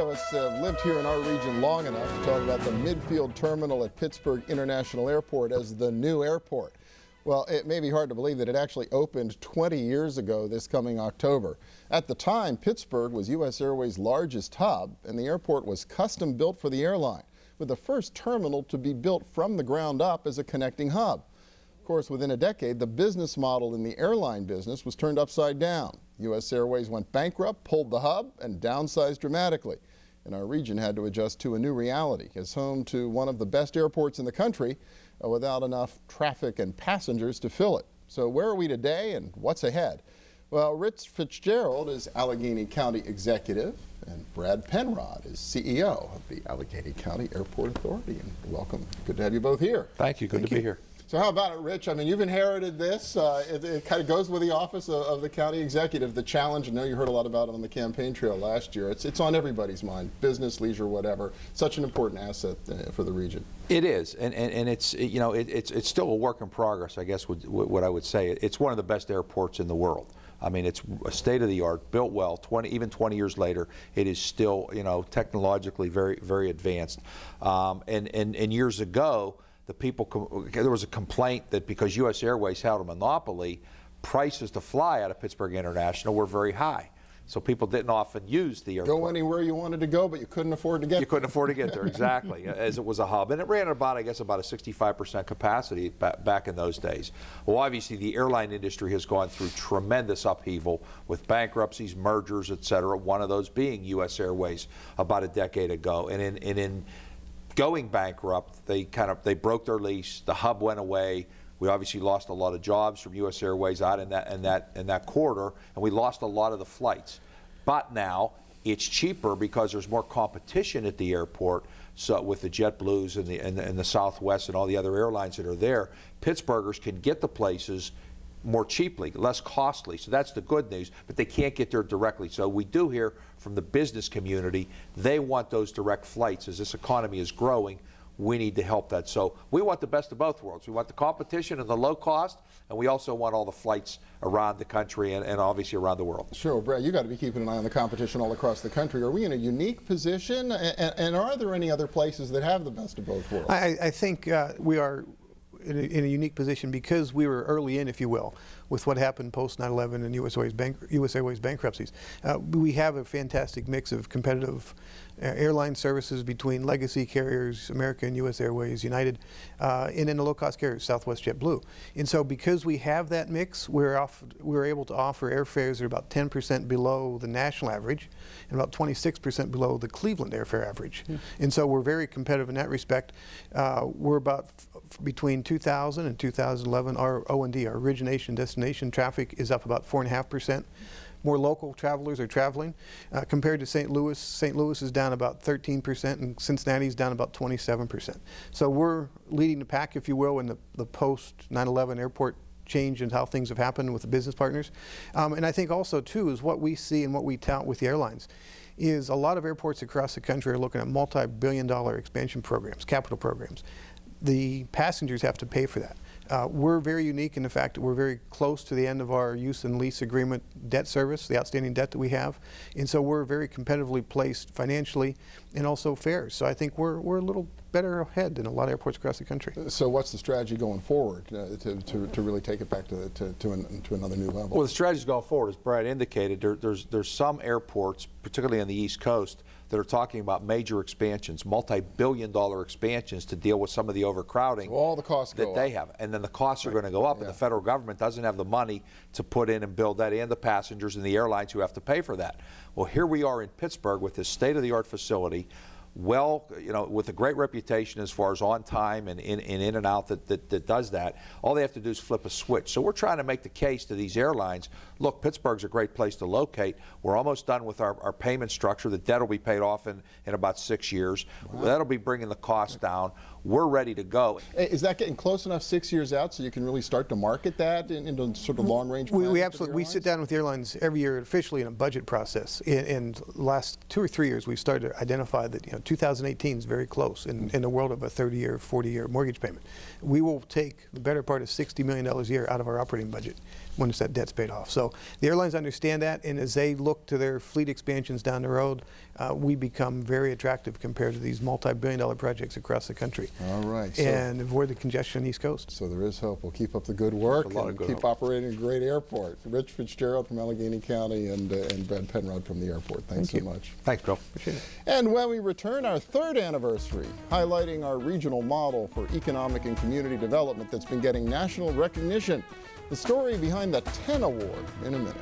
of us have lived here in our region long enough to talk about the Midfield terminal at Pittsburgh International Airport as the new airport. Well, it may be hard to believe that it actually opened 20 years ago this coming October. At the time, Pittsburgh was U.S. Airways' largest hub, and the airport was custom built for the airline, with the first terminal to be built from the ground up as a connecting hub. Of course, within a decade, the business model in the airline business was turned upside down. U.S. Airways went bankrupt, pulled the hub, and downsized dramatically. And our region had to adjust to a new reality as home to one of the best airports in the country without enough traffic and passengers to fill it. So where are we today and what's ahead? Well, Rich Fitzgerald is Allegheny County Executive, and Brad Penrod is CEO of the Allegheny County Airport Authority. And welcome. Good to have you both here. Thank you. Good to be here. So how about it, Rich? I mean, you've inherited this. It kind of goes with the office of the county executive. The challenge, I know you heard a lot about it on the campaign trail last year. It's on everybody's mind, business, leisure, whatever. Such an important asset for the region. It is, and it's, you know, it's still a work in progress, I guess, what I would say. It's one of the best airports in the world. I mean, it's a state-of-the-art, built well. Even 20 years later, it is still, you know, technologically very, very advanced. And years ago, there was a complaint that because U.S. Airways held a monopoly, prices to fly out of Pittsburgh International were very high. So people didn't often use the airport. Go anywhere you wanted to go, but you couldn't afford to get there. You couldn't afford to get there, exactly, as it was a hub. And it ran at about, I guess, about a 65% capacity back in those days. Well, obviously, the airline industry has gone through tremendous upheaval with bankruptcies, mergers, et cetera, one of those being U.S. Airways about a decade ago. And in going bankrupt, they broke their lease, the hub went away. We obviously lost a lot of jobs from U.S. Airways out in that corridor, and we lost a lot of the flights. But now it's cheaper because there's more competition at the airport. So with the JetBlues and the Southwest and all the other airlines that are there, Pittsburghers can get the places more cheaply, less costly. So that's the good news, but they can't get there directly. So we do hear from the business community, they want those direct flights. As this economy is growing, we need to help that. So we want the best of both worlds. We want the competition and the low cost, and we also want all the flights around the country and obviously around the world. Sure, Brad, you got to be keeping an eye on the competition all across the country. Are we in a unique position, and are there any other places that have the best of both worlds? I think we are in a unique position because we were early in, if you will, with what happened post 9/11 and U.S. Airways bankruptcies. We have a fantastic mix of competitive airline services between legacy carriers, American, U.S. Airways, United, and then the low-cost carriers, Southwest, JetBlue. And so because we have that mix, we're able to offer airfares that are about 10% below the national average and about 26% below the Cleveland airfare average. And so we're very competitive in that respect. We're about between 2000 and 2011, our O&D, our origination destination traffic, is up about 4.5%. More local travelers are traveling. Compared to St. Louis, St. Louis is down about 13% and Cincinnati is down about 27%. So we're leading the pack, if you will, in the post 9/11 airport change and how things have happened with the business partners. And I think also too is what we see and what we tout with the airlines is a lot of airports across the country are looking at multi-billion-dollar expansion programs, capital programs. The passengers have to pay for that. We're very unique in the fact that we're very close to the end of our use and lease agreement debt service, the outstanding debt that we have, and so we're very competitively placed financially and also fares. So I think we're a little better ahead than a lot of airports across the country. So what's the strategy going forward to really take it back to another new level? Well, the strategy going forward, as Brad indicated, there's some airports, particularly on the East Coast, that are talking about major expansions, multi-billion-dollar expansions to deal with some of the overcrowding. So all the costs that they have, and then the costs are going to go up, and the federal government doesn't have the money to put in and build that, and the passengers and the airlines who have to pay for that. Well, here we are in Pittsburgh with this state-of-the-art facility, well, you know, with a great reputation as far as on time and in and out that does that. All they have to do is flip a switch. So we're trying to make the case to these airlines, look, Pittsburgh's a great place to locate. We're almost done with our payment structure. The debt will be paid off in about 6 years. Wow. That'll be bringing the cost down. we're ready to go. Is that getting close enough 6 years out so you can really start to market that into sort of long-range planning? We absolutely sit down with the airlines every year officially in a budget process. In the last 2 or 3 years, we've started to identify that 2018 is very close in the world of a 30-year, 40-year mortgage payment. We will take the better part of $60 million a year out of our operating budget once that debt's paid off. So the airlines understand that, and as they look to their fleet expansions down the road, we become very attractive compared to these multi-billion-dollar projects across the country. All right. And avoid the congestion on the East Coast. So there is hope. We'll keep up the good work and keep hope. operating a great airport. Rich Fitzgerald from Allegheny County and Brad Penrod from the airport. Thanks so much. Thanks, Bill. Appreciate it. And when we return, our 3rd anniversary, highlighting our regional model for economic and community development that's been getting national recognition. The story behind the 10 Award in a minute.